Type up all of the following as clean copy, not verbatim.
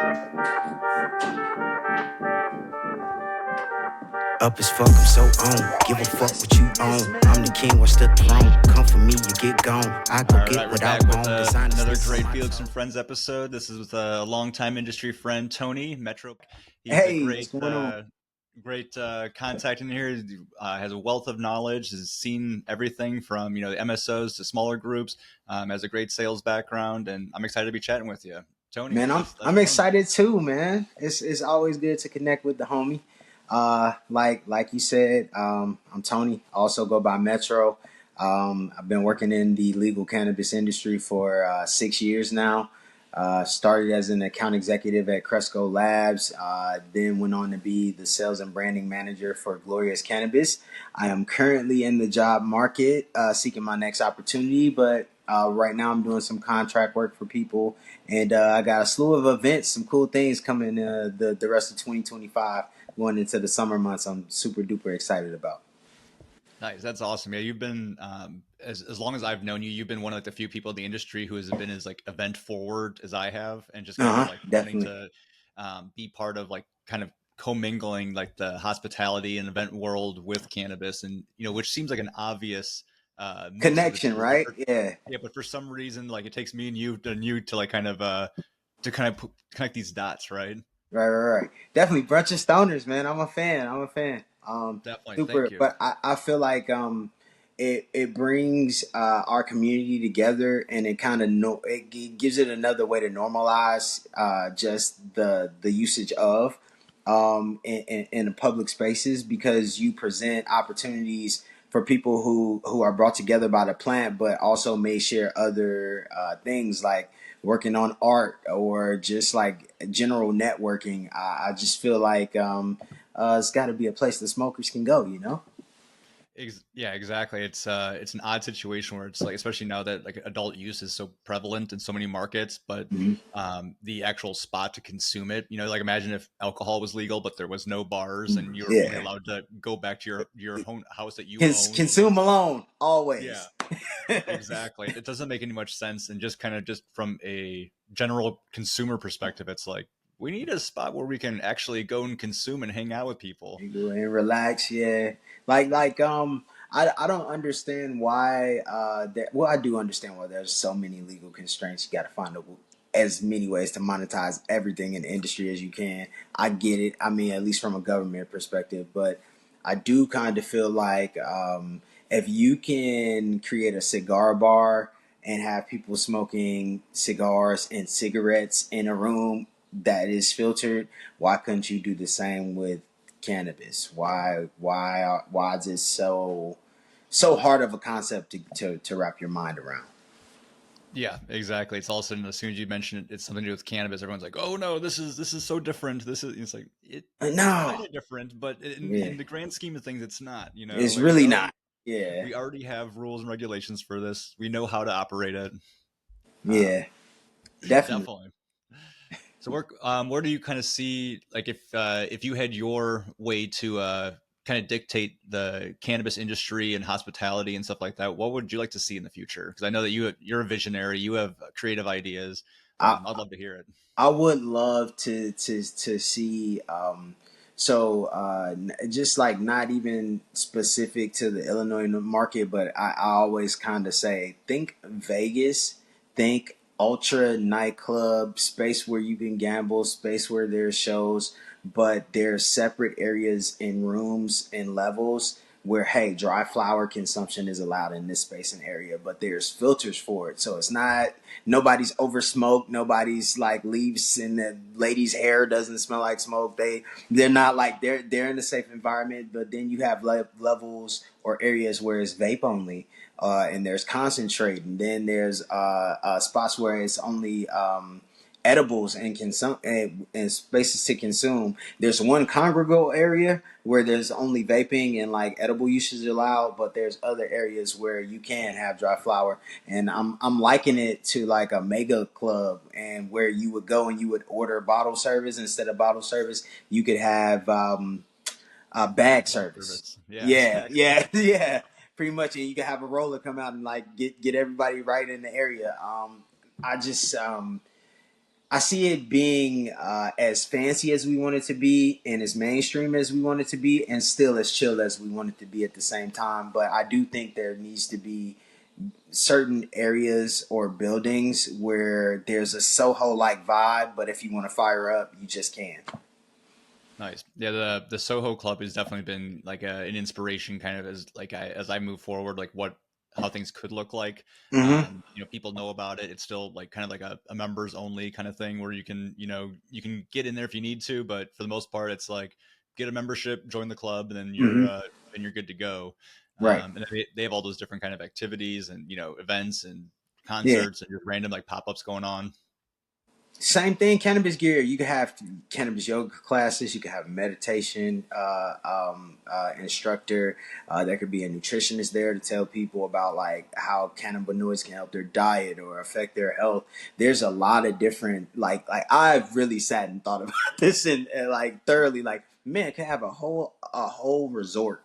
Up as fuck, I'm so on. Give a fuck what you own. I'm the king, watch the throne. Come for me, you get gone. I go get what I We're want. back with another great Felix and Friends episode. This is with a longtime industry friend, Tony meTRo. He's a Hey, great, what's going on? great contact in here. He has a wealth of knowledge. Has seen everything from the MSOs to smaller groups. Has a great sales background, and I'm excited to be chatting with you, Tony. Man, I'm excited too, man. It's always good to connect with the homie. Like you said, I'm Tony. I also go by meTRo. I've been working in the legal cannabis industry for 6 years now. Started as an account executive at Cresco Labs, then went on to be the sales and branding manager for Glorious Cannabis. I am currently in the job market, seeking my next opportunity, but right now I'm doing some contract work for people, and I got a slew of events, some cool things coming the rest of 2025, going into the summer months. I'm super duper excited about. Nice, that's awesome. Yeah, you've been as long as I've known you, you've been one of the few people in the industry who has been as like event forward as I have, and just kind of like wanting Definitely. to be part of like kind of commingling like the hospitality and event world with cannabis, and which seems like an obvious mix of the Connection, two. But right? Yeah. but for some reason, like it takes me and you to like kind of connect these dots, right? Right. Definitely brunch and stoners, man. I'm a fan. Definitely, thank Super. you. But I feel like it brings our community together, and it kind of gives it another way to normalize just the usage of in the public spaces, because you present opportunities for people who are brought together by the plant, but also may share other things like working on art or just like general networking. I just feel like it's got to be a place the smokers can go, you know? Yeah, exactly. It's an odd situation where it's like, especially now that like adult use is so prevalent in so many markets, but Mm-hmm. the actual spot to consume it, like imagine if alcohol was legal, but there was no bars and you were only Yeah. allowed to go back to your own house that you own. Consume alone, Yeah, always. exactly. It doesn't make any much sense. And just kind of just from a general consumer perspective, it's like, we need a spot where we can actually go and consume and hang out with people. You go and relax, yeah. I don't understand why well, I do understand why there's so many legal constraints. You got to find as many ways to monetize everything in the industry as you can. I get it. I mean, at least from a government perspective, but I do kind of feel like if you can create a cigar bar and have people smoking cigars and cigarettes in a room that is filtered, why couldn't you do the same with cannabis? Why is it so hard of a concept to wrap your mind around? Yeah, exactly. It's all of a sudden, as soon as you mention it, it's something to do with cannabis. Everyone's like, "Oh no, this is so different." It's like it's kind No, of different, but yeah, in the grand scheme of things, it's not. it's Like really not. Yeah, we already have rules and regulations for this. We know how to operate it. yeah, Um, definitely. definitely. So where do you kind of see, like, if you had your way to kind of dictate the cannabis industry and hospitality and stuff like that, what would you like to see in the future? Because I know that you're a visionary, you have creative ideas. I I'd love to hear it. I would love to see just like not even specific to the Illinois market, but I always kind of say think Vegas, think ultra nightclub space where you can gamble, space where there's shows, but there's separate areas in rooms and levels where, hey, dry flower consumption is allowed in this space and area, but there's filters for it, so it's not, nobody's over smoked, nobody's like leaves and the lady's hair doesn't smell like smoke. They're not like, they're in a safe environment, but then you have levels or areas where it's vape only, and there's concentrate, and then there's spots where it's only edibles and spaces to consume. There's one congregate area where there's only vaping and like edible usage allowed, but there's other areas where you can have dry flower. And I'm liking it to like a mega club, and where you would go and you would order bottle service instead of bottle service. You could have bag service. Yeah, Yeah, exactly. yeah, yeah. Pretty much, and you can have a roller come out and like get everybody right in the area. I just I see it being as fancy as we want it to be and as mainstream as we want it to be and still as chill as we want it to be at the same time. But I do think there needs to be certain areas or buildings where there's a Soho like vibe, but if you want to fire up, you just can. Nice. Yeah, the Soho Club has definitely been like an inspiration, kind of as I move forward, like what how things could look like. Mm-hmm. People know about it. It's still like kind of like a members only kind of thing where you can you can get in there if you need to, but for the most part, it's like get a membership, join the club, and then Mm-hmm. you're good to go. Right. And they have all those different kind of activities and events and Yeah. concerts and just random like pop ups going on. Same thing, cannabis gear. You can have cannabis yoga classes. You can have a meditation instructor. There could be a nutritionist there to tell people about like how cannabinoids can help their diet or affect their health. There's a lot of different like I've really sat and thought about this and like thoroughly. Like man, could have a whole resort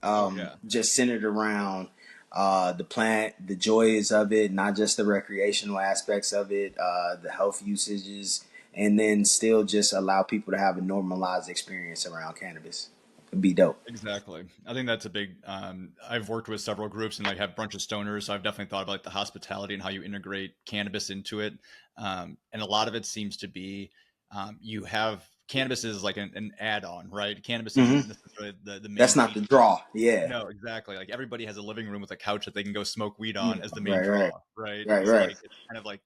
Oh yeah. just centered around the plant, the joys of it, not just the recreational aspects of it, the health usages, and then still just allow people to have a normalized experience around cannabis. It'd be dope. Exactly. I think that's a big. I've worked with several groups and like have a bunch of stoners, so I've definitely thought about like the hospitality and how you integrate cannabis into it. And a lot of it seems to be you have cannabis is like an add-on, right? Cannabis Hmm. isn't necessarily the main That's not the feature. draw. Yeah. No, exactly. Like everybody has a living room with a couch that they can go smoke weed Yeah. on as the main Right. Right. draw, right? Right. So Right. like it's kind of like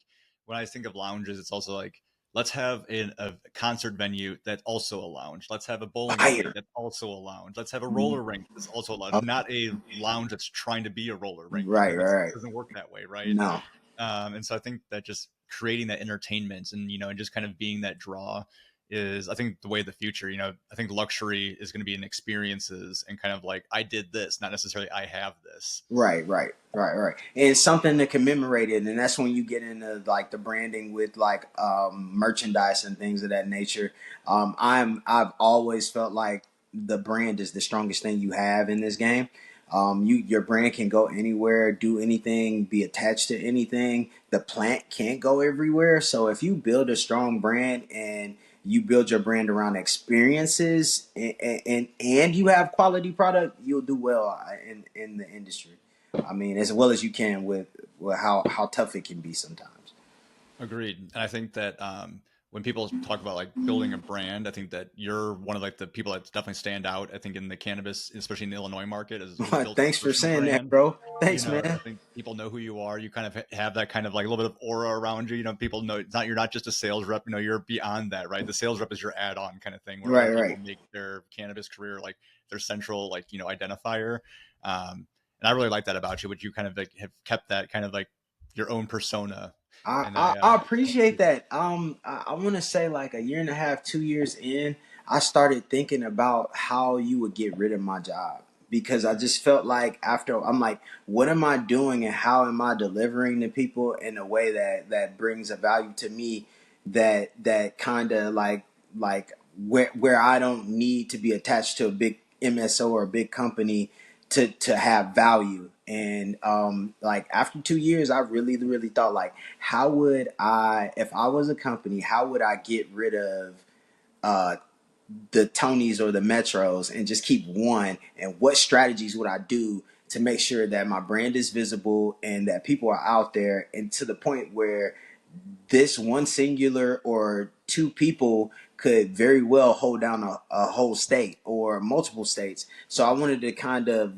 when I think of lounges, it's also like let's have a concert venue that's also a lounge. Let's have a bowling alley Fire. that's also a lounge. Let's have a Mhm. roller rink that's also a lounge, Oh, not a lounge that's trying to be a roller rink right. because Right. it Right. doesn't work that way, right? No. And so I think that just creating that entertainment and and just kind of being that draw is I think the way of the future. I think luxury is going to be in experiences and kind of like I did this, not necessarily I have this. Right, right, right, right. And it's something to commemorate it, and that's when you get into like the branding with like merchandise and things of that nature. I've always felt like the brand is the strongest thing you have in this game. Your brand can go anywhere, do anything, be attached to anything. The plant can't go everywhere. So if you build a strong brand and you build your brand around experiences and you have quality product, you'll do well in the industry. I mean, as well as you can with how tough it can be sometimes. Agreed. And I think that when people talk about like building a brand, I think that you're one of like the people that definitely stand out. I think in the cannabis, especially in the Illinois market, is who's built a Thanks for personal saying that, brand. bro. Thanks, I man. think people know who you are. You kind of have that kind of like a little bit of aura around you. People know it's not you're not just a sales rep. You're beyond that, right? The sales rep is your add-on kind of thing, where other Right, people right. make their cannabis career like their central like identifier. And I really like that about you, which you kind of like have kept that kind of like your own persona. I, And I, I I appreciate that. I want to say like a year and a half, 2 years in, I started thinking about how you would get rid of my job because I just felt like after I'm like, what am I doing and how am I delivering to people in a way that brings a value to me that kind of like where I don't need to be attached to a big MSO or a big company to have value. And like after 2 years, I really thought like, how would I, if I was a company, how would I get rid of uh, the Tonys or the meTRos and just keep one? And what strategies would I do to make sure that my brand is visible and that people are out there and to the point where this one singular or two people could very well hold down a whole state or multiple states. So I wanted to kind of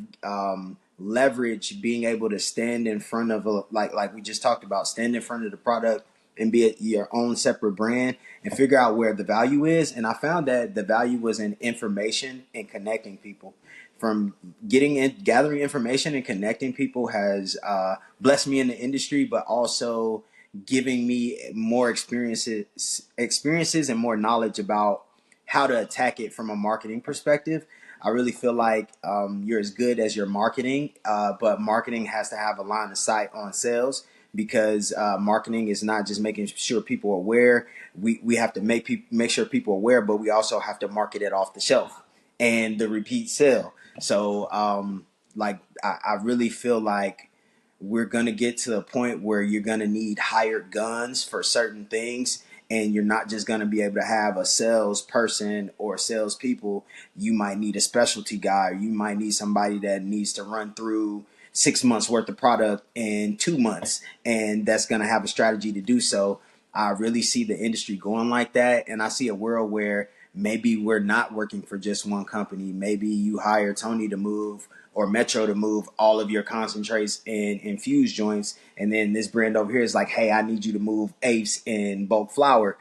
leverage being able to stand in front of like we just talked about, stand in front of the product and be your own separate brand and figure out where the value is. And I found that the value was in information and connecting people. From gathering information and connecting people has blessed me in the industry, but also giving me more experiences and more knowledge about how to attack it from a marketing perspective. I really feel like you're as good as your marketing, but marketing has to have a line of sight on sales because marketing is not just making sure people are aware. We have to make sure people are aware, but we also have to market it off the shelf and the repeat sale. So like I really feel like we're going to get to the point where you're going to need hired guns for certain things and you're not just going to be able to have a salesperson or salespeople. You might need a specialty guy, or you might need somebody that needs to run through 6 months worth of product in 2 months, and that's going to have a strategy to do so. I really see the industry going like that, and I see a world where maybe we're not working for just one company. Maybe you hire Tony to move, or meTRo to move all of your concentrates and infused joints, and then this brand over here is like, hey, I need you to move apes in bulk flower.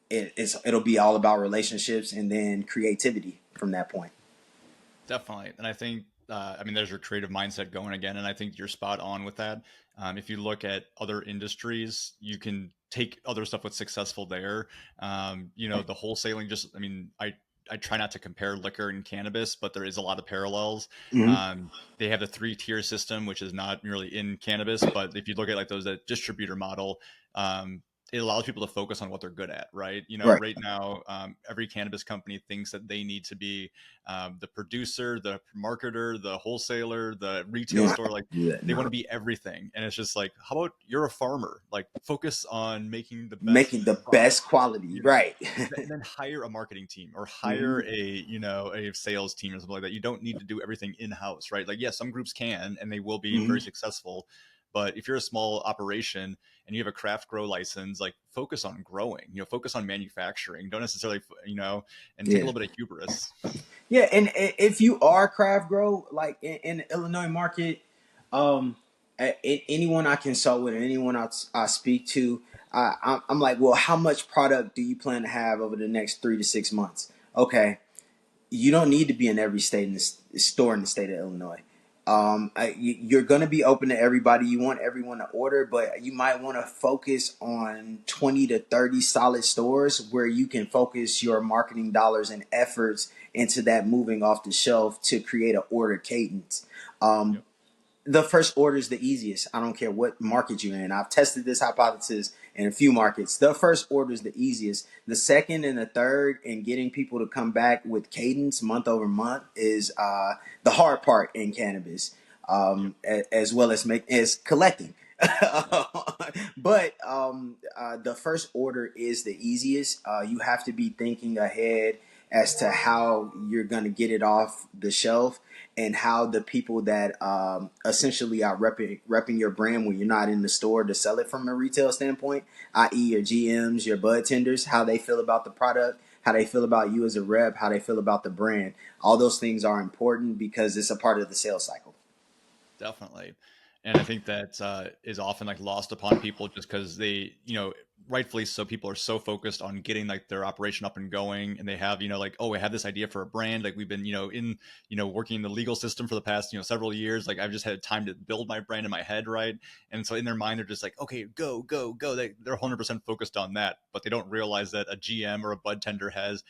It'll be all about relationships and then creativity from that point. Definitely. And I think, I mean, there's your creative mindset going again. And I think you're spot on with that. If you look at other industries, you can take other stuff that's successful there. The wholesaling, I try not to compare liquor and cannabis, but there is a lot of parallels. Mm-hmm. They have the 3-tier system, which is not really in cannabis, but if you look at like that distributor model, it allows people to focus on what they're good at, right? Right. Right now, every cannabis company thinks that they need to be the producer, the marketer, the wholesaler, the retail store. Like they want to be everything. And it's just like, how about you're a farmer? Like focus on making the best quality, right? And then hire a marketing team or hire a sales team or something like that. You don't need to do everything in-house, right? Like, yes, some groups can, and they will be very successful. But if you're a small operation and you have a craft grow license, like focus on growing, focus on manufacturing. Don't necessarily, and take a little bit of hubris. Yeah. And if you are craft grow, like in the Illinois market, anyone I consult with, anyone I speak to, I'm like, well, how much product do you plan to have over the next 3 to 6 months? Okay. You don't need to be in every state in the store in the state of Illinois. You're going to be open to everybody. You want everyone to order, but you might want to focus on 20 to 30 solid stores where you can focus your marketing dollars and efforts into that moving off the shelf to create an order cadence. The first order is the easiest. I don't care what market you're in. I've tested this hypothesis in a few markets. The first order is the easiest. The second and the third, and getting people to come back with cadence month over month, is the hard part in cannabis, as well as collecting. But the first order is the easiest. You have to be thinking ahead as to how you're going to get it off the shelf, and how the people that essentially are repping your brand when you're not in the store to sell it from a retail standpoint, i.e. your GMs, your bud tenders, how they feel about the product, how they feel about you as a rep, how they feel about the brand. All those things are important because it's a part of the sales cycle. Definitely. And I think that is often like lost upon people just because they, rightfully so, people are so focused on getting like their operation up and going, and they have, like, oh, I have this idea for a brand. Like we've been, working in the legal system for the past, several years. Like I've just had time to build my brand in my head. Right. And so in their mind, they're just like, okay, go. They're 100% focused on that, but they don't realize that a GM or a bud tender has,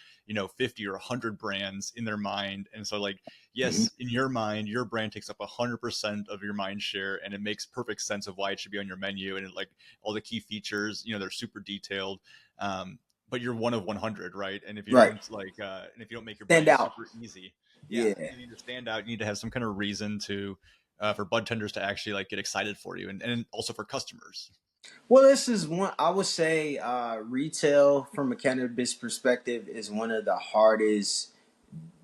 50 or 100 brands in their mind. And so like, yes, in your mind, your brand takes up 100% of your mind share, and it makes perfect sense of why it should be on your menu. And like all the key features, they're super detailed. But you're one of 100, right? And if you don't and if you don't make your brand super easy, you need to stand out. You need to have some kind of reason to, for bud tenders to actually like get excited for you, and also for customers. Well, this is one, I would say, retail from a cannabis perspective is one of the hardest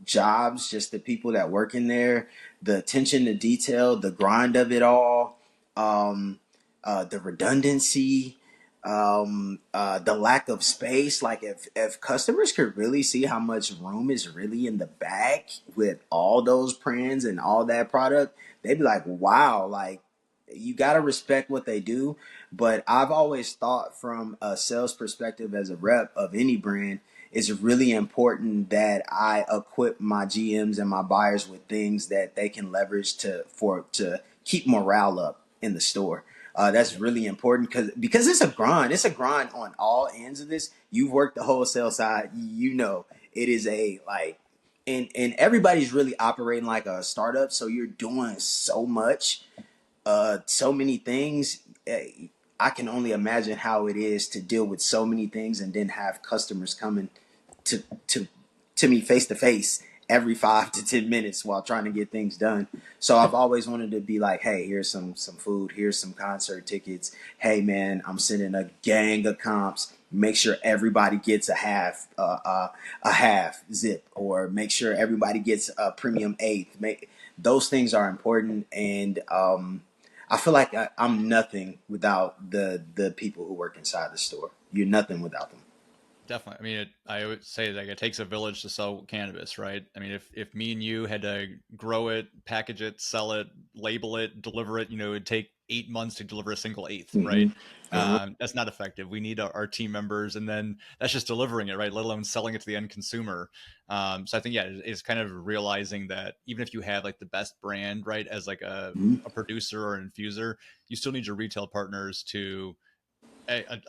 jobs. Just the people that work in there, the attention to detail, the grind of it all, the redundancy, the lack of space. Like if customers could really see how much room is really in the bag with all those brands and all that product, they'd be like, wow, like you got to respect what they do. But I've always thought from a sales perspective as a rep of any brand, it's really important that I equip my GMs and my buyers with things that they can leverage to keep morale up in the store. That's really important because it's a grind. It's a grind on all ends of this. You've worked the wholesale side. It is and everybody's really operating like a startup. So you're doing so much, so many things. I can only imagine how it is to deal with so many things and then have customers coming to me face to face every 5 to 10 minutes while trying to get things done. So I've always wanted to be like, hey, here's some food, here's some concert tickets. Hey man, I'm sending a gang of comps. make sure everybody gets a half zip, or make sure everybody gets a premium eighth. Those things are important, and I feel like I'm nothing without the people who work inside the store. You're nothing without them. Definitely. I mean, I would say like it takes a village to sell cannabis, right? I mean, if me and you had to grow it, package it, sell it, label it, deliver it, it'd take 8 months to deliver a single eighth, right? That's not effective. We need our team members, and then that's just delivering it, right? Let alone selling it to the end consumer. So I think, yeah, it's kind of realizing that even if you have like the best brand, right, as like a producer or an infuser, you still need your retail partners to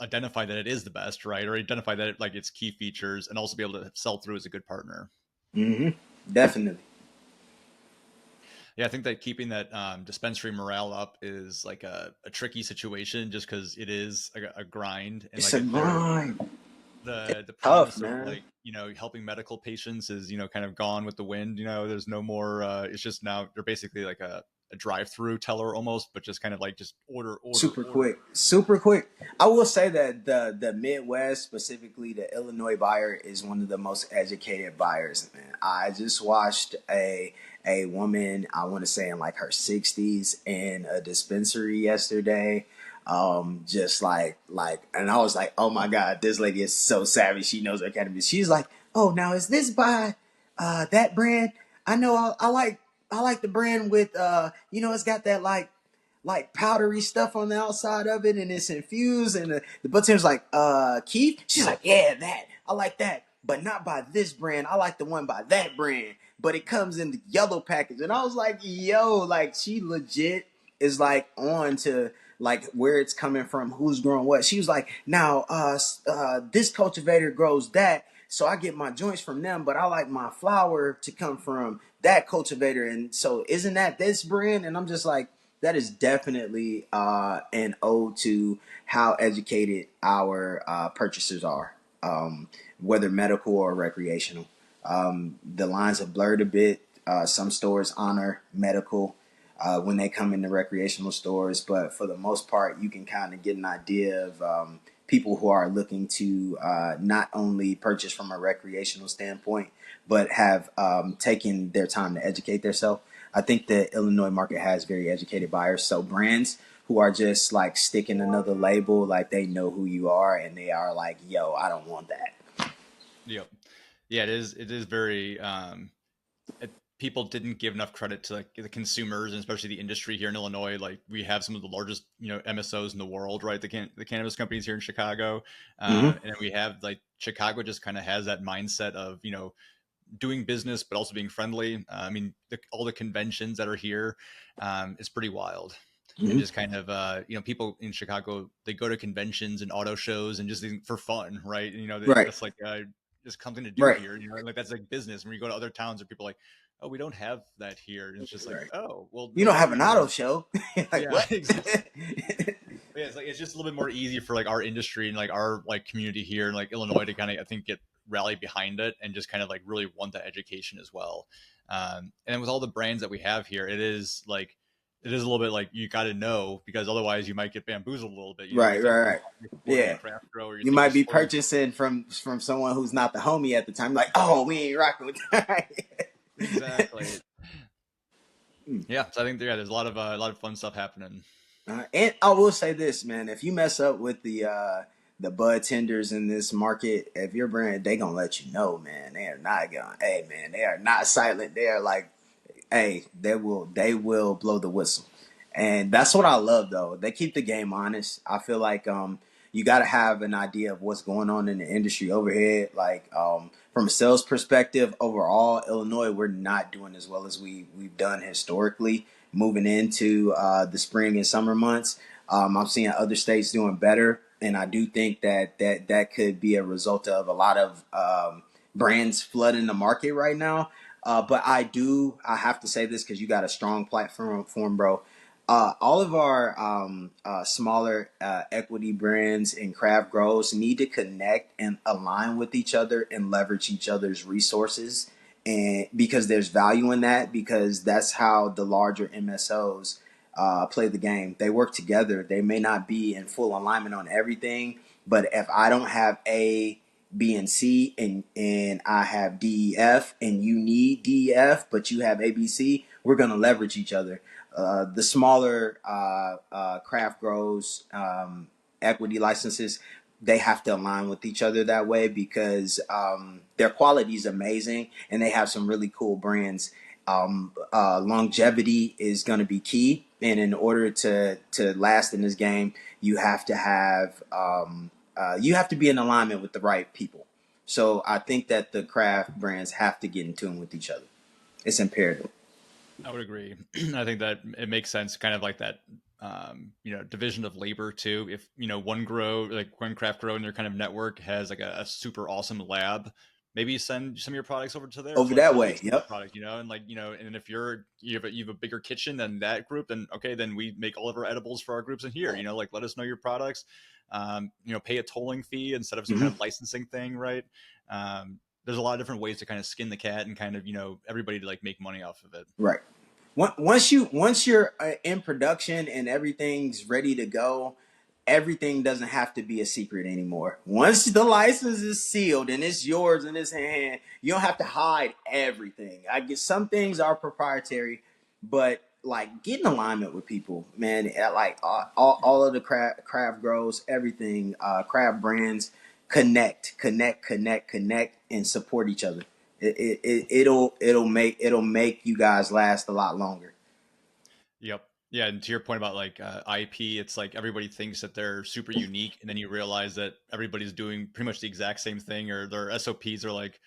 identify that it is the best, right? Or identify that like its key features, and also be able to sell through as a good partner. Definitely. Yeah, I think that keeping that dispensary morale up is like a tricky situation, just because it is a grind. And It's like a grind. the Tough, promise of man. like helping medical patients is kind of gone with the wind. There's no more. It's just now they're basically like a drive-through teller almost, but just kind of like just order. Super quick. I will say that the Midwest, specifically the Illinois buyer, is one of the most educated buyers, man. I just watched a woman, I want to say in like her 60s, in a dispensary yesterday. Just and I was like, oh my God, this lady is so savvy. She knows her cannabis. She's like, oh, now is this by that brand? I know I like the brand with it's got that like powdery stuff on the outside of it, and it's infused, and the bartender's like, Keith? She's like, yeah, that. I like that. But not by this brand. I like the one by that brand. But it comes in the yellow package. And I was like, yo, like she legit is like on to like where it's coming from, who's growing what. She was like, now this cultivator grows that, so I get my joints from them, but I like my flower to come from that cultivator. And so isn't that this brand? And I'm just like, that is definitely an ode to how educated our purchasers are, whether medical or recreational. The lines have blurred a bit. Some stores honor medical when they come into recreational stores, but for the most part, you can kind of get an idea of people who are looking to not only purchase from a recreational standpoint, but have taken their time to educate themselves. I think the Illinois market has very educated buyers. So brands who are just like sticking another label, like they know who you are, and they are like, yo, I don't want that. Yep. Yeah, it is. It is very. People didn't give enough credit to like the consumers, and especially the industry here in Illinois. Like we have some of the largest, MSOs in the world, right? The cannabis companies here in Chicago, and then we have like Chicago just kind of has that mindset of doing business, but also being friendly. I mean, all the conventions that are here, is pretty wild. And just kind of, people in Chicago, they go to conventions and auto shows and just for fun, right? Right. That's like just something to do Right. here. Like that's like business. When you go to other towns, and people are like, oh, we don't have that here. And it's just like, Right. oh, well, You no don't have wonder an you auto guys. show. Like, Yeah, what? exactly. Yeah, it's just a little bit more easy for like our industry and like our like community here in like Illinois to kind of, I think, get rally behind it and just kind of like really want that education as well. And with all the brands that we have here, it is a little bit like you got to know, because otherwise you might get bamboozled a little bit. You Right. think Right. you're supporting a Yeah. craft grower, You might be purchasing from someone who's not the homie at the time. Like, oh, we ain't rocking with that. Exactly. Yeah, so I think there's a lot of fun stuff happening. And I will say this, man: if you mess up with the bud tenders in this market, if your brand, they gonna let you know, man. They are not going. Hey, man, they are not silent. They are like, hey, they will blow the whistle, and that's what I love. Though they keep the game honest. I feel like you got to have an idea of what's going on in the industry overhead. Like from a sales perspective, overall, Illinois, we're not doing as well as we've done historically. Moving into the spring and summer months, I'm seeing other states doing better, and I do think that could be a result of a lot of brands flooding the market right now. But I have to say this because you got a strong platform, bro. All of our smaller equity brands and craft grows need to connect and align with each other and leverage each other's resources, and because there's value in that, because that's how the larger MSOs play the game. They work together. They may not be in full alignment on everything, But if I don't have A, B, and C, and I have D, E, F, and you need D, E, F, but you have A, B, C, we're gonna leverage each other. The smaller craft grows, equity licenses, they have to align with each other that way because their quality is amazing and they have some really cool brands. Longevity is going to be key, and in order to last in this game, you have to have you have to be in alignment with the right people. So I think that the craft brands have to get in tune with each other. It's imperative. I would agree. I think that it makes sense, kind of like that, division of labor too. If one grow, like one craft grow in their kind of network has like a super awesome lab, maybe send some of your products over to there Over so like that they'll way, get some of the yep. product, and like and if you have a bigger kitchen than that group, then okay, then we make all of our edibles for our groups in here. Like let us know your products. Pay a tolling fee instead of some kind Mm-hmm. of licensing thing, right? There's a lot of different ways to kind of skin the cat and kind of everybody to like make money off of it. Right. Once you're in production and everything's ready to go, everything doesn't have to be a secret anymore. Once the license is sealed and it's yours and it's in hand, you don't have to hide everything. I guess some things are proprietary, but like get in alignment with people, man. Like all of the craft grows, everything, craft brands connect, and support each other. It'll make you guys last a lot longer. Yep. Yeah, and to your point about like IP, it's like everybody thinks that they're super unique, and then you realize that everybody's doing pretty much the exact same thing, or their SOPs are like,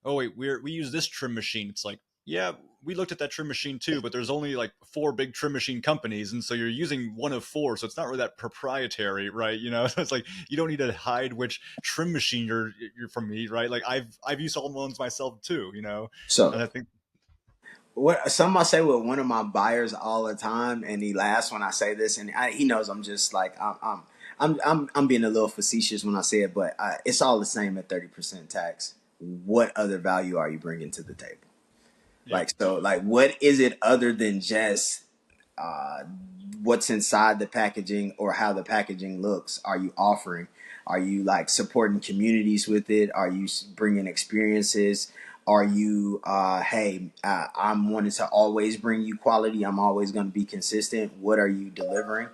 "Oh wait, we use this trim machine." It's like, yeah, we looked at that trim machine too, but there's only like 4 big trim machine companies, and so you're using one of 4, so it's not really that proprietary, right? So it's like you don't need to hide which trim machine you're from me, right? Like I've used all ones myself too, So and I think what some I say with one of my buyers all the time, and he laughs when I say this, and he knows I'm just like I'm being a little facetious when I say it, but it's all the same at 30% tax. What other value are you bringing to the table? yep. Like what is it other than just uh, what's inside the packaging or how the packaging looks? Are you offering? Are you like supporting communities with it? Are you bringing experiences? Are you, hey, I'm wanting to always bring you quality. I'm always going to be consistent. What are you delivering?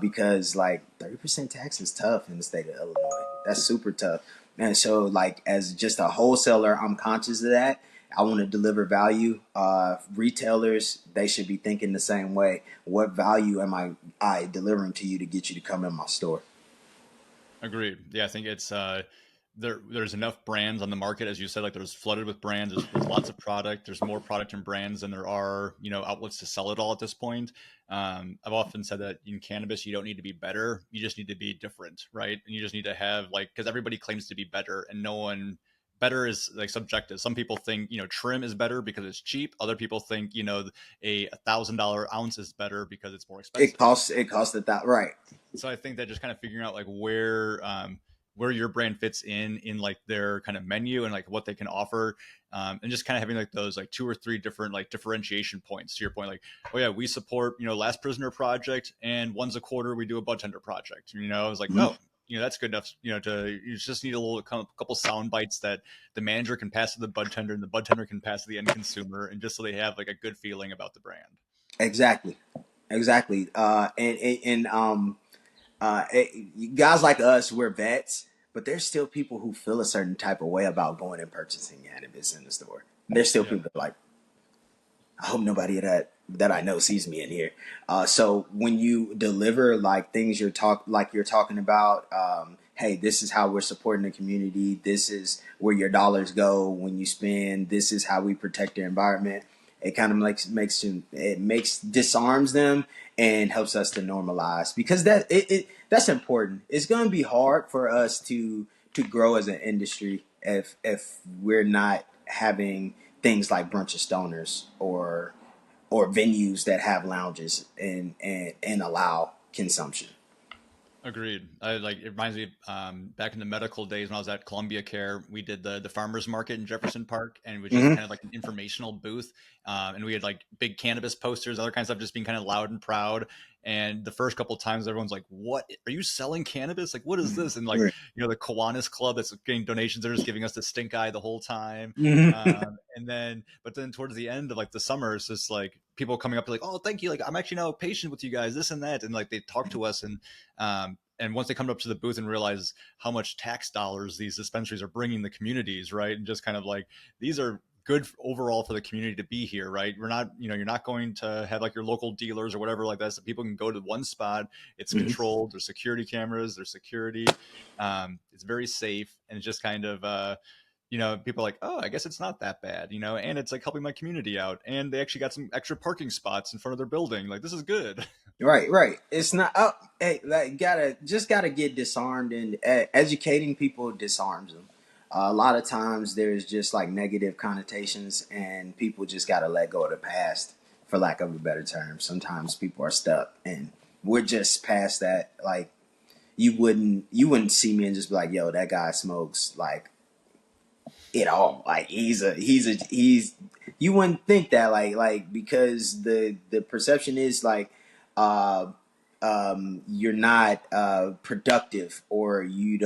Because like 30% tax is tough in the state of Illinois. That's super tough. And so like as just a wholesaler, I'm conscious of that. I want to deliver value. Retailers, they should be thinking the same way. What value am I delivering to you to get you to come in my store? Agreed. Yeah, I think it's there's enough brands on the market, as you said. Like there's flooded with brands. There's lots of product. There's more product and brands than there are outlets to sell it all at this point. I've often said that in cannabis, you don't need to be better. You just need to be different, right? And you just need to have because everybody claims to be better, and no one. Better is like subjective. Some people think trim is better because it's cheap. Other people think a $1,000 ounce is better because it's more expensive. It costs that right. So I think that just kind of figuring out like where your brand fits in like their kind of menu and like what they can offer, and just kind of having like those like 2 or 3 different like differentiation points. To your point, like, oh yeah, we support Last Prisoner Project, and once a quarter we do a Budtender project. I was like, Mm-hmm. oh, that's good enough. You just need a couple sound bites that the manager can pass to the budtender and the budtender can pass to the end consumer, and just so they have like a good feeling about the brand. Exactly. Guys like us, we're vets, but there's still people who feel a certain type of way about going and purchasing cannabis in the store. There's still Yeah. people that are like, I hope nobody that I know sees me in here. So when you deliver like things you're talking about, hey, this is how we're supporting the community. This is where your dollars go when you spend. This is how we protect the environment. It kind of disarms them and helps us to normalize because that's important. It's going to be hard for us to grow as an industry if we're not having things like brunch of stoners or venues that have lounges and allow consumption. Agreed. It reminds me back in the medical days when I was at Columbia Care, we did the farmers market in Jefferson Park, and it was just Hmm. kind of like an informational booth. And we had like big cannabis posters, other kinds of stuff, just being kind of loud and proud. And the first couple of times, everyone's like, "What are you selling cannabis? Like, what is this?" And like, Right. the Kiwanis Club that's getting donations, they're just giving us the stink eye the whole time. Hmm. But then towards the end of like the summer, it's just like people coming up to like, "Oh, thank you. Like, I'm actually now a patient with you guys, this and that," and like they talk to us and once they come up to the booth and realize how much tax dollars these dispensaries are bringing the communities, right? And just kind of like, these are good overall for the community to be here, right? We're not, you're not going to have like your local dealers or whatever like that. So people can go to one spot. It's controlled. There's security cameras. There's security. It's very safe. And it's just kind of, people are like, oh, I guess it's not that bad, and it's like helping my community out. And they actually got some extra parking spots in front of their building. Like, this is good. Right, right. It's not. Oh, hey, like, gotta get disarmed, and educating people disarms them. A lot of times, there's just like negative connotations, and people just gotta let go of the past, for lack of a better term. Sometimes people are stuck, and we're just past that. Like, you wouldn't see me and just be like, "Yo, that guy smokes like it all." Like, he's. You wouldn't think that, because the perception is like, uh you're not productive, or you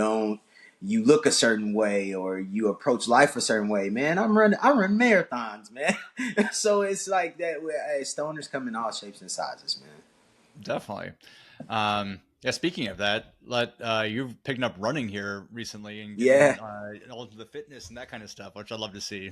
look a certain way, or you approach life a certain way. Man, I run marathons, man. So it's like that. Stoners come in all shapes and sizes, man. Definitely. Yeah. Speaking of that, you've picked up running here recently and Yeah. getting all into the fitness and that kind of stuff, which I love to see.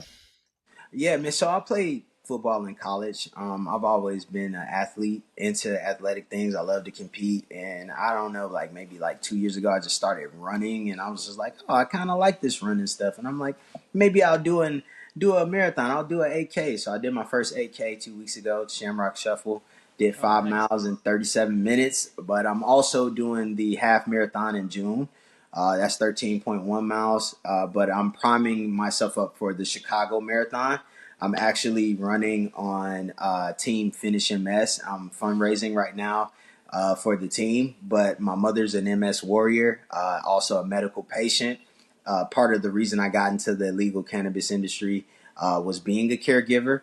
Yeah, man. So I played football in college. I've always been an athlete, into athletic things. I love to compete, and I don't know, like maybe like 2 years ago, I just started running, and I was just like, oh, I kind of like this running stuff, and I'm like, maybe I'll do a marathon. I'll do an 8K. So I did my first 8K 2 weeks ago, Shamrock Shuffle. Did Oh, five nice. miles in 37 minutes, but I'm also doing the half marathon in June. That's 13.1 miles. But I'm priming myself up for the Chicago Marathon. I'm actually running on Team Finish MS. I'm fundraising right now for the team, but my mother's an MS warrior, also a medical patient. Part of the reason I got into the illegal cannabis industry was being a caregiver,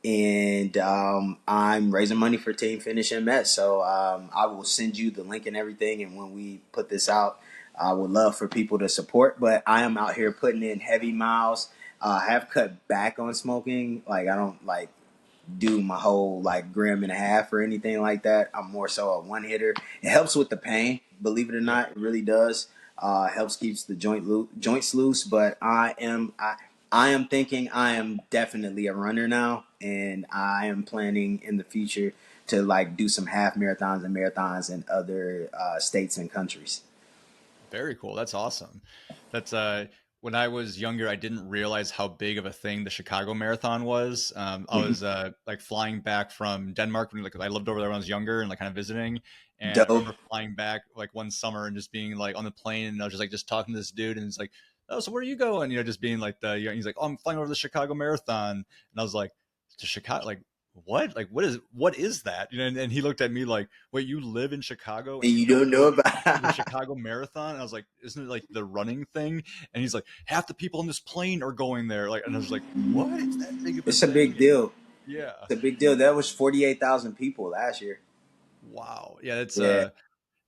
and I'm raising money for Team Finish MS. So I will send you the link and everything. And when we put this out, I would love for people to support. But I am out here putting in heavy miles. I have cut back on smoking. Like, I don't like do my whole like gram and a half or anything like that. I'm more so a one hitter. It helps with the pain, believe it or Yep. not. It really does. Helps keeps the joints loose. But I am thinking I am definitely a runner now, and I am planning in the future to like do some half marathons and marathons in other states and countries. Very cool. That's awesome. That's when I was younger, I didn't realize how big of a thing the Chicago Marathon was. I Mhm. was like flying back from Denmark when like I lived over there when I was younger and like kind of visiting. And I Dope. remember flying back like one summer and just being like on the plane and I was just talking to this dude and it's like, oh, so where are you going? Just being like he's like, oh, I'm flying over the Chicago Marathon, and I was like, to Chicago, like what? Like what is that? And he looked at me like, wait, you live in Chicago And and you you don't don't know know the about. Chicago Marathon? And I was like, isn't it like the running thing? And he's like, half the people on this plane are going there. Like, and I was like, what? It's that big of a It's a thing? big And deal. yeah, It's a big deal. That was 48,000 people last year. wow, yeah, it's Yeah.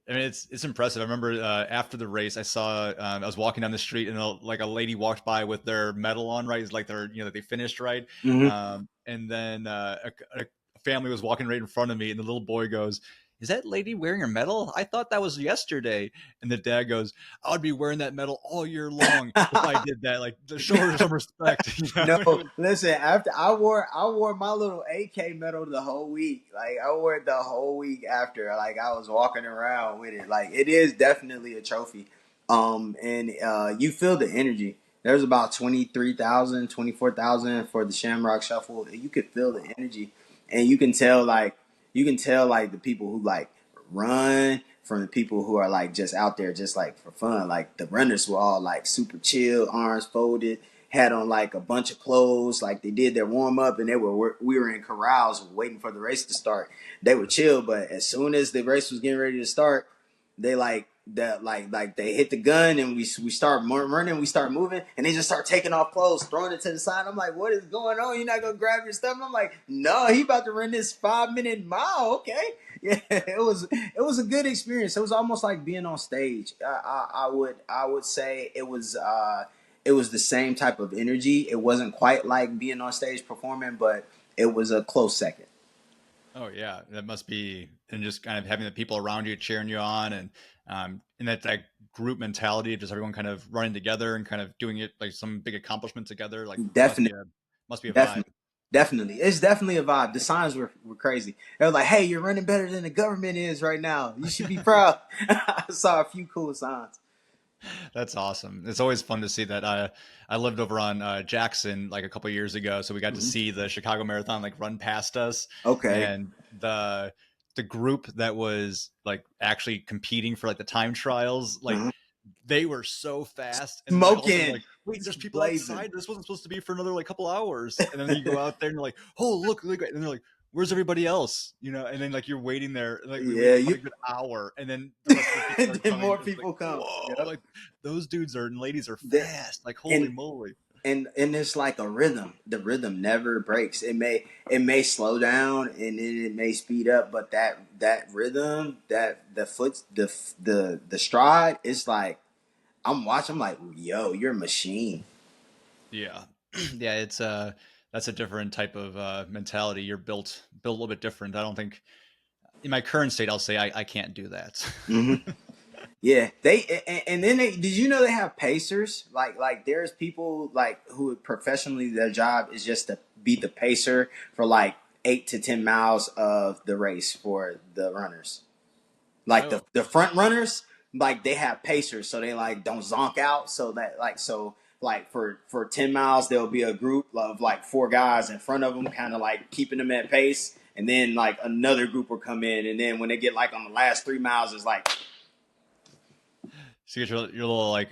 I mean, it's impressive. I remember after the race, I saw I was walking down the street and like a lady walked by with their medal on, right? It's like they're they finished, right? Hmm. And then a family was walking right in front of me, and the little boy goes, "Is that lady wearing her medal? I thought that was yesterday." And the dad goes, "I would be wearing that medal all year long if I did that. Like, to show her some respect." No, listen. After I wore my little AK medal the whole week. Like, I wore it the whole week after. Like, I was walking around with it. Like, it is definitely a trophy. And you feel the energy. There's about 23,000, 24,000 for the Shamrock Shuffle. You could feel the energy, and you can tell like the people who like run from the people who are like just out there just like for fun. Like, the runners were all like super chill, arms folded, had on like a bunch of clothes, like they did their warm up, and we were in corrals waiting for the race to start. They were chill, but as soon as the race was getting ready to start, They like that, like they hit the gun and we start running, we start moving, and they just start taking off clothes, throwing it to the side. I'm like, what is going on? You're not gonna grab your stuff? And I'm like, no, he about to run this 5-minute mile. Okay, yeah, it was a good experience. It was almost like being on stage. I would say it was the same type of energy. It wasn't quite like being on stage performing, but it was a close second. Oh yeah, that must be, and just kind of having the people around you cheering you on, and that group mentality of just everyone kind of running together and kind of doing it like some big accomplishment together. Like it Definitely. must be a vibe. Definitely. Definitely. It's definitely a vibe. The signs were crazy. They were like, hey, you're running better than the government is right now. You should be proud. I saw a few cool signs. That's awesome. It's always fun to see that. I lived over on Jackson like a couple years ago, so we got to see the Chicago Marathon like run past us, Okay. and the group that was like actually competing for like the time trials, like Uh-huh. they were so fast, and then like all of a sudden Smoking. like, wait, there's people Blazing. outside. This wasn't supposed to be for another like couple hours, and then you go out there and you're like, oh look, and they're like, where's everybody else? You know, and then like you're waiting there, like we Yeah, wait for like a good hour, and then the rest of the people are then coming. more It's like, people come. whoa, Yep. like those dudes are and ladies are The- fast. Like holy and moly. and it's like a rhythm. The rhythm never breaks. It may slow down and then it may speed up, but that rhythm, that the foot, the stride, it's like I'm watching. I'm like, yo, you're a machine. Yeah. Yeah, it's that's a different type of mentality. You're built a little bit different. I don't think in my current state I'll say I can't do that. Hmm. Yeah, and then did you know they have pacers? Like there's people like who professionally their job is just to be the pacer for like 8 to 10 miles of the race for the runners. Like the Oh, the front runners, like they have pacers, so they like don't zonk out. So that like for 10 miles there'll be a group of like four guys in front of them, kind of like keeping them at pace, and then like another group will come in, and then when they get like on the last 3 miles, it's like so you get your little like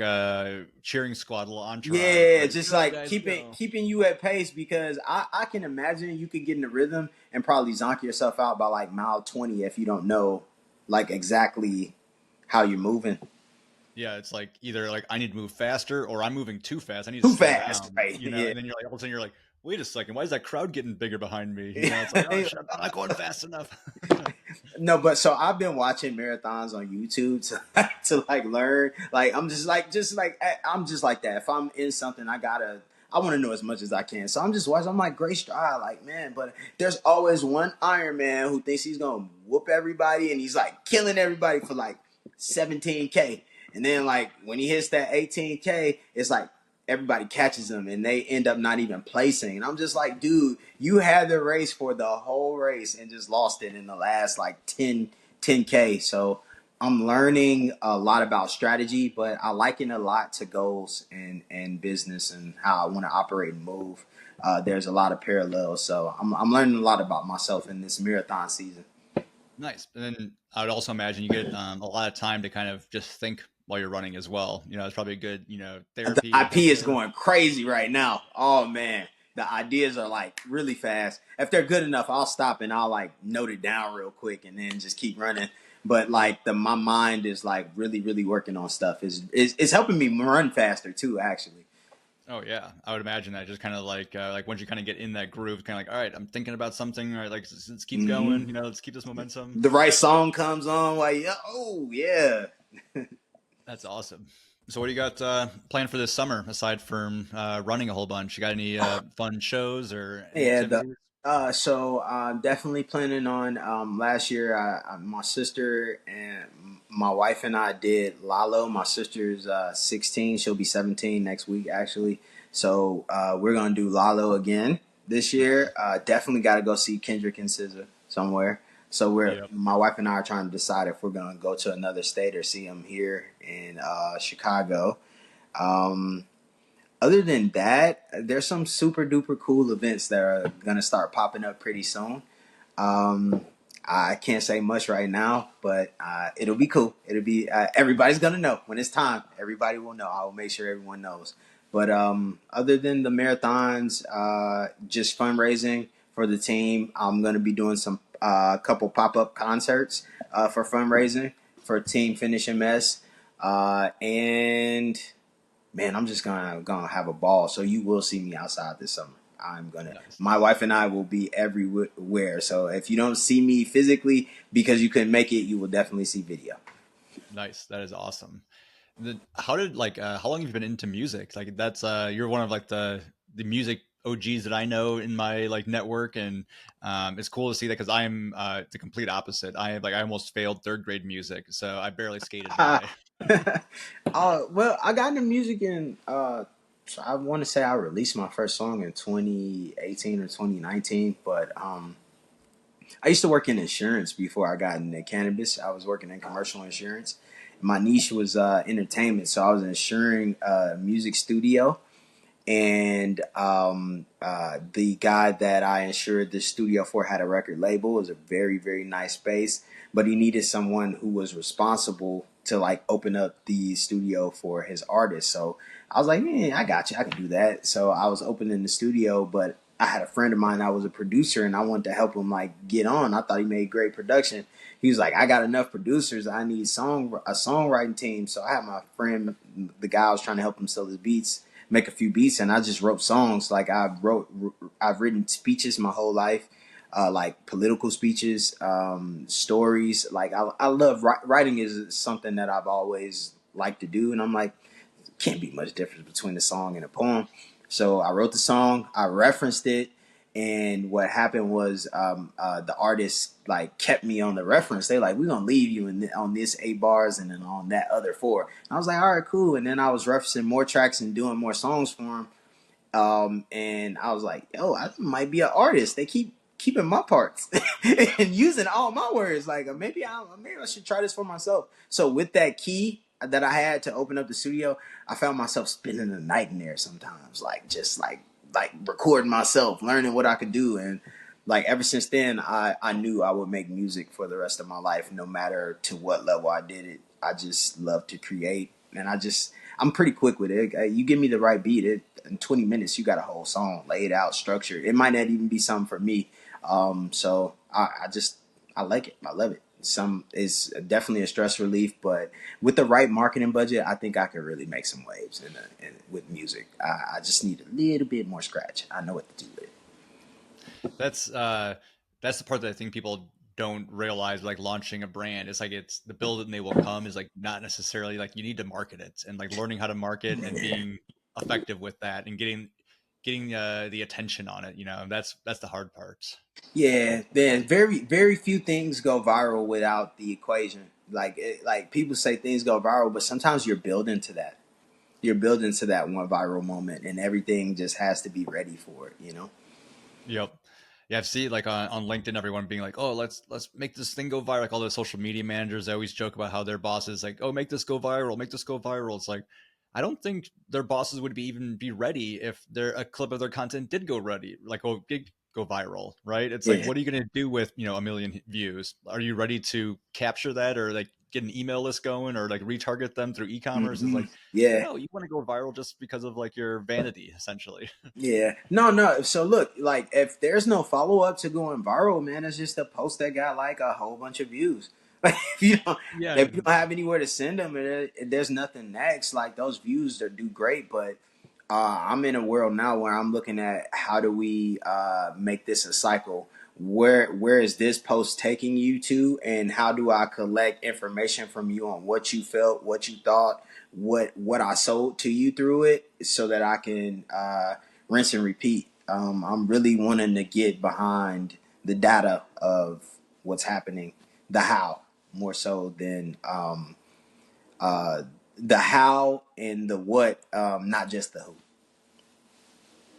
cheering squad, little entourage. yeah, Like, just go like guys, keeping go. keeping you at pace because I can imagine you could get in the rhythm and probably zonk yourself out by like mile 20 if you don't know like exactly how you're moving. Yeah, it's like either like I need to move faster or I'm moving too fast. I need to Too slow fast, down, right? you know. Yeah. And then you're like all of a sudden you're like, wait a second, why is that crowd getting bigger behind me? You know, it's like, oh shit, I'm not going fast enough. No, but so I've been watching marathons on YouTube to to like learn. Like I'm just like that. If I'm in something, I want to know as much as I can. So I'm just watching. I'm like great stride, like man. But there's always one Iron Man who thinks he's gonna whoop everybody, and he's like killing everybody for like 17K. And then like when he hits that 18K, it's like everybody catches him and they end up not even placing. And I'm just like, dude, you had the race for the whole race and just lost it in the last like 10K. So I'm learning a lot about strategy, but I liken it a lot to goals and business and how I want to operate and move. There's a lot of parallels. So I'm learning a lot about myself in this marathon season. Nice. And then I would also imagine you get a lot of time to kind of just think while you're running as well. You know, it's probably a good, you know, The therapy to IP think is for. going crazy right now. Oh man, the ideas are like really fast. If they're good enough, I'll stop and I'll like note it down real quick and then just keep running. But like my mind is like really working on stuff. Is helping me run faster too. Actually, Oh yeah, I would imagine that just kind of like once you kind of get in that groove, kind of like, all right, I'm thinking about something, all right, like let's keep hmm going, you know, let's keep this momentum. the right song comes on. Like oh yeah. That's awesome. So what do you got planned for this summer aside from running a whole bunch? You got any fun shows or any Yeah, the activities? so I'm definitely planning on last year my sister and my wife and I did Lalo. My sister's 16, she'll be 17 next week actually. So we're gonna do Lalo again this year. Definitely got to go see Kendrick and SZA somewhere. So Yep. my wife and I are trying to decide if we're gonna go to another state or see him here in Chicago. Um, Other than that, there's some super duper cool events that are gonna start popping up pretty soon. Um, I can't say much right now, but it'll be cool. It'll be everybody's gonna know when it's time. Everybody will know. I will make sure everyone knows. But other than the marathons, just fundraising for the team. I'm gonna be doing some couple pop up concerts for fundraising for Team Finishing Mess. And man, I'm just gonna have a ball. So you will see me outside this summer. I'm gonna. Nice. My wife and I will be everywhere. So if you don't see me physically because you couldn't make it, you will definitely see video. Nice. That is awesome. How did like how long have you been into music? Like that's you're one of like the music OGs that I know in my like network, and it's cool to see that because I'm the complete opposite. I almost failed third grade music, so I barely skated by. Well, I got into music in. So I want to say I released my first song in 2018 or 2019, but I used to work in insurance before I got into cannabis. I was working in commercial insurance. My niche was entertainment, so I was insuring a music studio. And the guy that I insured the studio for had a record label. It was a very, very nice space, but he needed someone who was responsible to like open up the studio for his artists. So I was like, man, I got you. I can do that. So I was opening the studio, but I had a friend of mine that was a producer and I wanted to help him like get on. I thought he made great production. He was like, I got enough producers. I need a songwriting team. So I had my friend, the guy I was trying to help him sell his beats, make a few beats, and I just wrote songs. Like I've written speeches my whole life, like political speeches, stories. Like I love writing is something that I've always liked to do, and I'm like, can't be much difference between a song and a poem. So I wrote the song, I referenced it, and what happened was the artist like kept me on the reference. They like, we're gonna leave you on this 8 bars and then on that other 4. And I was like, all right, cool. And then I was referencing more tracks and doing more songs for him. And I was like, yo, I might be an artist. They keep keeping my parts and using all my words. Like maybe I should try this for myself. So with that key that I had to open up the studio, I found myself spending the night in there sometimes, like just like recording myself, learning what I could do. And like ever since then, I knew I would make music for the rest of my life, no matter to what level I did it. I just love to create, and I'm pretty quick with it. You give me the right beat, in 20 minutes you got a whole song laid out, structured. It might not even be something for me. So I like it. I love it. It's definitely a stress relief, but with the right marketing budget, I think I could really make some waves with music. I just need a little bit more scratch. I know what to do with it. That's that's the part that I think people don't realize. Like launching a brand, it's like it's the build and they will come is like not necessarily like you need to market it, and like learning how to market and being effective with that and getting the attention on it. You know, that's the hard part. Yeah, then very very few things go viral without the equation. Like people say things go viral, but sometimes you're building to that. You're building to that one viral moment, and everything just has to be ready for it. You know. Yep. Yeah, I've seen like on LinkedIn, everyone being like, "Oh, let's make this thing go viral." Like all the social media managers, they always joke about how their bosses like, "Oh, make this go viral, make this go viral." It's like, I don't think their bosses would even be ready if a clip of their content did go ready, like oh, did go viral, right? It's like, Yeah. what are you going to do with 1 million views? Are you ready to capture that, or like get an email list going, or like retarget them through e-commerce? It's Hmm. like, Yeah. no, you want to go viral just because of like your vanity, essentially. Yeah. No, no. So look, like if there's no follow up to going viral, man, it's just a post that got like a whole bunch of views. Like Yeah. if you don't have anywhere to send them, and there's nothing next, like those views do great. But I'm in a world now where I'm looking at how do we make this a cycle. Where is this post taking you to, and how do I collect information from you on what you felt, what you thought, what I sold to you through it, so that I can rinse and repeat. I'm really wanting to get behind the data of what's happening, the how more so than uh, the how and the what, not just the who.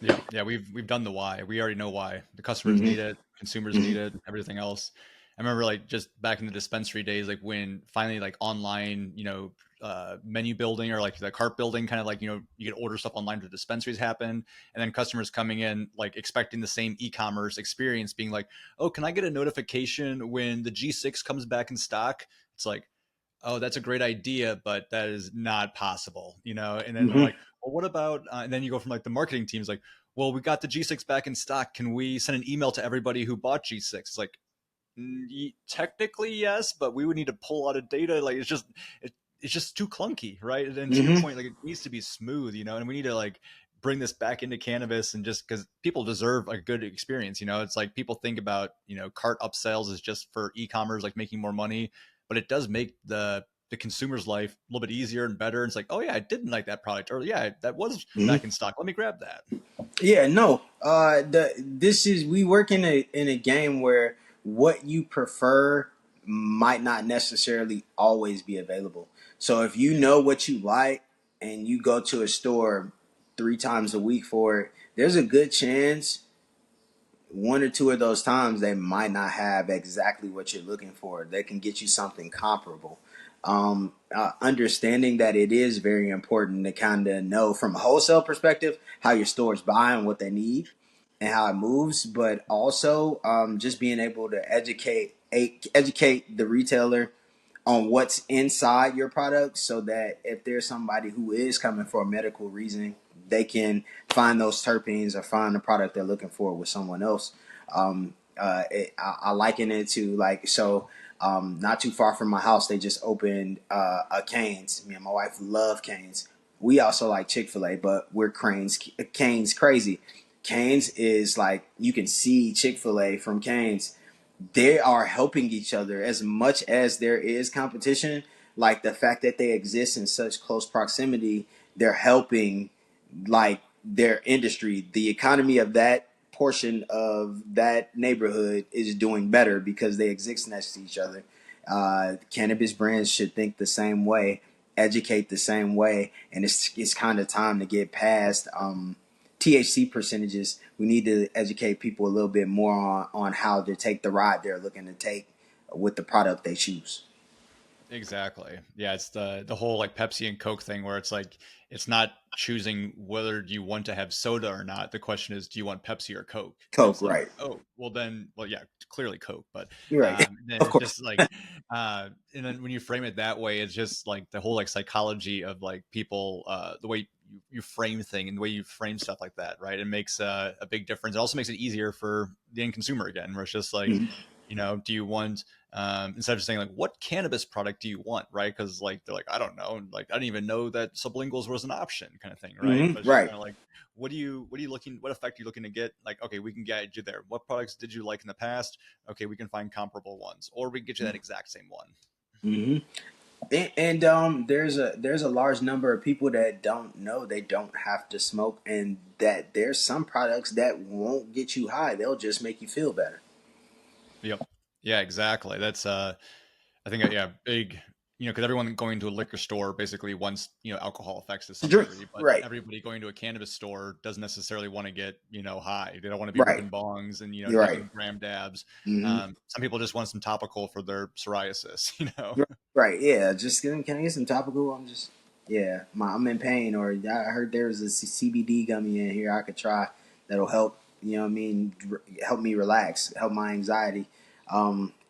Yeah, yeah, we've done the why. We already know why. The customers Hmm. need it, consumers need Hmm. it, everything else. I remember like just back in the dispensary days, like when finally like online, menu building or like the cart building, kind of like you could order stuff online to dispensaries happen, and then customers coming in like expecting the same e-commerce experience, being like, oh, can I get a notification when the G6 comes back in stock? It's like, oh, that's a great idea, but that is not possible, And then they're Hmm. like, well, what about? And then you go from like the marketing teams, like, well, we got the G6 back in stock. Can we send an email to everybody who bought G6? It's like, Technically, yes, but we would need to pull out of data. Like it's just too clunky, right? And then to your Mm-hmm. point, like it needs to be smooth, and we need to like bring this back into cannabis, and just because people deserve a good experience, it's like people think about cart upsells is just for e-commerce, like making more money, but it does make the consumer's life a little bit easier and better. It's like, oh yeah, I didn't like that product, or yeah, that was Mm-hmm. back in stock. Let me grab that. Yeah, no. This is we work in a game where what you prefer might not necessarily always be available. So if you know what you like and you go to a store 3 times a week for it, there's a good chance one or two of those times they might not have exactly what you're looking for. They can get you something comparable. Understanding that it is very important to kind of know from a wholesale perspective how your stores buy and what they need and how it moves, but also just being able to educate the retailer on what's inside your product so that if there's somebody who is coming for a medical reason, they can find those terpenes or find the product they're looking for with someone else. I liken it to like, so not too far from my house, they just opened a Cane's. Me and my wife love Cane's. We also like Chick-fil-A, but we're Cane's crazy. Cane's is like, you can see Chick-fil-A from Cane's. They are helping each other as much as there is competition. Like the fact that they exist in such close proximity, they're helping like their industry. The economy of that portion of that neighborhood is doing better because they exist next to each other. Cannabis brands should think the same way, educate the same way, and it's kind of time to get past THC percentages. We need to educate people a little bit more on how to take the ride they're looking to take with the product they choose. Exactly. Yeah, it's the whole like Pepsi and Coke thing where it's like it's not choosing whether you want to have soda or not. The question is, do you want Pepsi or Coke? And Coke, it's like, right? oh, well, yeah, clearly Coke, but You're right. then Of it's course. just like, and then when you frame it that way, it's just like the whole like psychology of like people, the way you frame thing and the way you frame stuff like that, right? It makes a big difference. It also makes it easier for the end consumer again, where it's just like, Mhm. do you want instead of just saying like what cannabis product do you want, right? Because like they're like, I don't know, like I didn't even know that sublinguals was an option, kind of thing, right? But it's just Right. kind of like, what are you looking, what effect are you looking to get? Like, okay, we can guide you there. What products did you like in the past? Okay, we can find comparable ones, or we can get you that exact same one. Hmm. And there's a large number of people that don't know they don't have to smoke, and that there's some products that won't get you high. They'll just make you feel better. Yep. Yeah, exactly. That's I think yeah, big, because everyone going to a liquor store basically wants, alcohol effects to some Drink. degree, but Right. everybody going to a cannabis store doesn't necessarily want to get, high. They don't want to be Right. ripping bongs and, You're right. taking gram dabs. Hmm. Some people just want some topical for their psoriasis, Right. Yeah. Just can I get some topical? Yeah. I'm in pain, or I heard there was a CBD gummy in here I could try that'll help. You know what I mean? Help me relax, help my anxiety.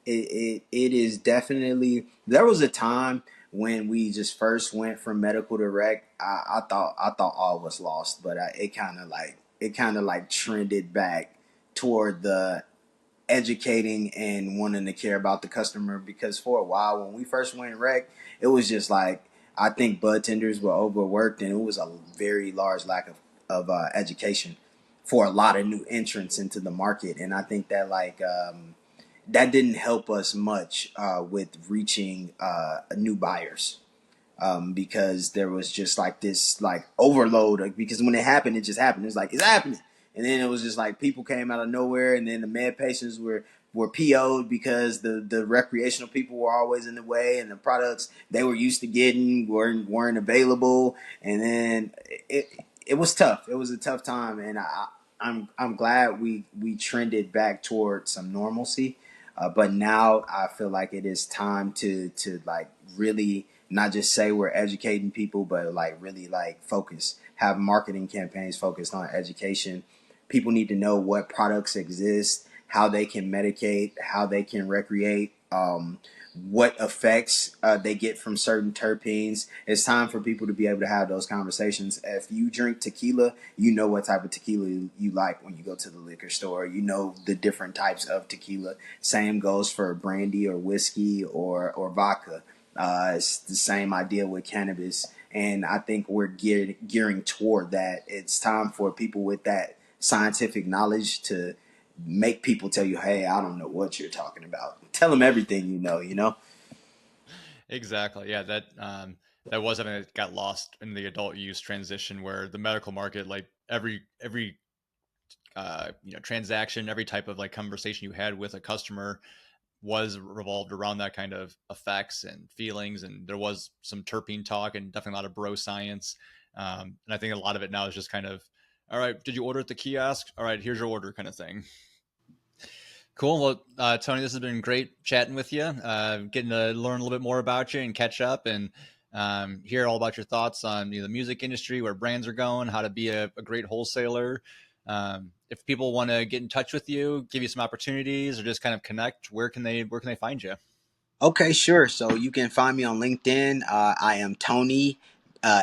It is definitely. There was a time when we just first went from medical to rec. I thought all was lost, but it kind of like trended back toward the educating and wanting to care about the customer, because for a while when we first went rec, it was just like, I think bud tenders were overworked and it was a very large lack of education for a lot of new entrants into the market. And I think that that didn't help us much with reaching new buyers, because there was just like this like overload. Because when it happened, it just happened. It's like, it's happening, and then it was just like people came out of nowhere, and then the med patients were PO'd because the recreational people were always in the way, and the products they were used to getting weren't available, and then it was tough. It was a tough time, and I'm glad we trended back toward some normalcy. But now I feel like it is time to like really not just say we're educating people, but like really like focus, have marketing campaigns focused on education. People need to know what products exist, how they can medicate, how they can recreate, what effects they get from certain terpenes. It's time for people to be able to have those conversations. If you drink tequila, you know what type of tequila you like when you go to the liquor store. You know the different types of tequila. Same goes for brandy or whiskey or vodka. It's the same idea with cannabis. And I think we're gearing toward that. It's time for people with that scientific knowledge to make people tell you, hey, I don't know what you're talking about. Tell them everything you know? Exactly. Yeah, that that was something that got lost in the adult use transition, where the medical market, like every transaction, every type of like conversation you had with a customer was revolved around that kind of effects and feelings, and there was some terpene talk and definitely a lot of bro science. And I think a lot of it now is just kind of, all right, did you order at the kiosk? All right, here's your order, kind of thing. Cool. Well, Tony, this has been great chatting with you, getting to learn a little bit more about you and catch up, and hear all about your thoughts on the music industry, where brands are going, how to be a great wholesaler. If people want to get in touch with you, give you some opportunities, or just kind of connect, where can they find you? Okay, sure. So you can find me on LinkedIn. I am Tony,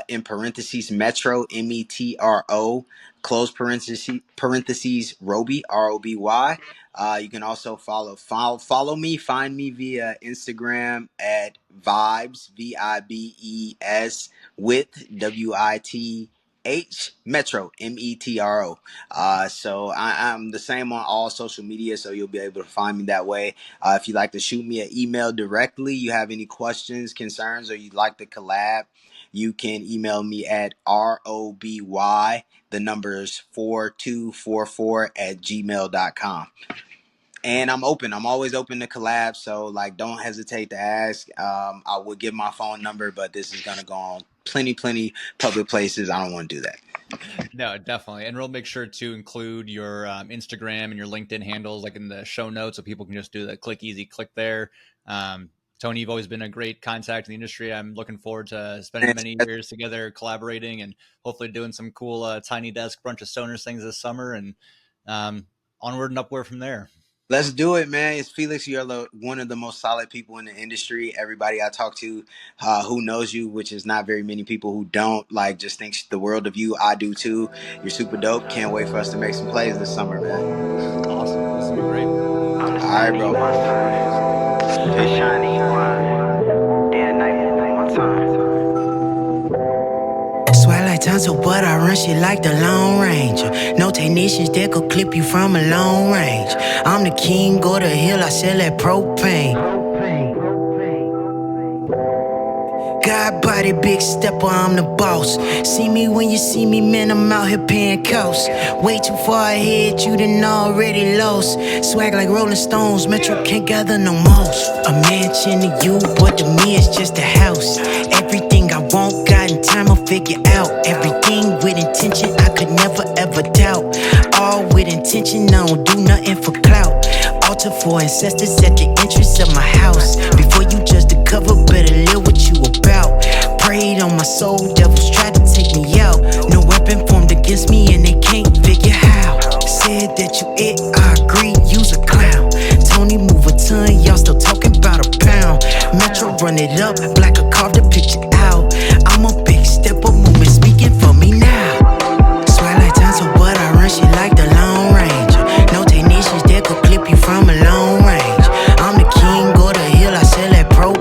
in parentheses, meTRo, meTRO, close parentheses, Roby, Roby. You can also follow me, find me via Instagram at Vibes, Vibes, with meTRo, meTRO. So I'm the same on all social media, so you'll be able to find me that way. If you'd like to shoot me an email directly, you have any questions, concerns, or you'd like to collab, you can email me at ROBY, the numbers 4244 at gmail.com. And I'm open. I'm always open to collab. So, like, don't hesitate to ask. I will give my phone number, but this is going to go on plenty public places. I don't want to do that. No, definitely. And we'll make sure to include your Instagram and your LinkedIn handles like in the show notes, so people can just do the easy click there. Tony, you've always been a great contact in the industry. I'm looking forward to spending many years together collaborating, and hopefully doing some cool Tiny Desk Brunch of Stoners things this summer, and onward and upward from there. Let's do it, man. It's Felix. You're one of the most solid people in the industry. Everybody I talk to who knows you, which is not very many people who don't, like, just thinks the world of you. I do too. You're super dope. Can't wait for us to make some plays this summer, man. Awesome. This has been great. All right, bro. Swear like Tonsil, but I run shit like the Lone Ranger. No technicians that could clip you from a long range. I'm the king, go to hill, I sell that propane. God body, big stepper, I'm the boss. See me when you see me, man, I'm out here paying costs. Way too far ahead, you done already lost. Swag like Rolling Stones, meTRo can't gather no most. A mansion to you, but to me it's just a house. Everything I want, got in time, I'll figure out. Everything with intention, I could never ever doubt. All with intention, I don't do nothing for clout. Altar for ancestors at the entrance of my house. Before you judge the cover, better live what you about. Prayed on my soul, devils tried to take me out. No weapon formed against me and they can't figure how. Said that you it, I agree, you's a clown. Tony move a ton, y'all still talking about a pound. meTRo run it up, like a carved the picture out. I'm a big stepper, movement speaking for me now. Swear like Tonsil, but I run shit like the Lone Ranger. No technicians that could clip you from a long range. I'm the king, go to hill, I sell that propane.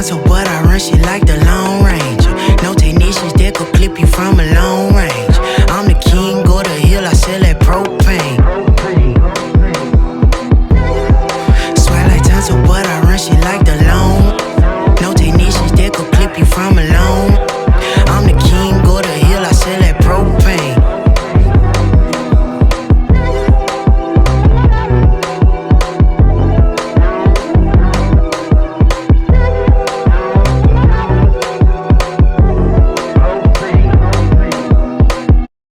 So what I run shit like the Lone Ranger. No technicians that could clip you from a long range.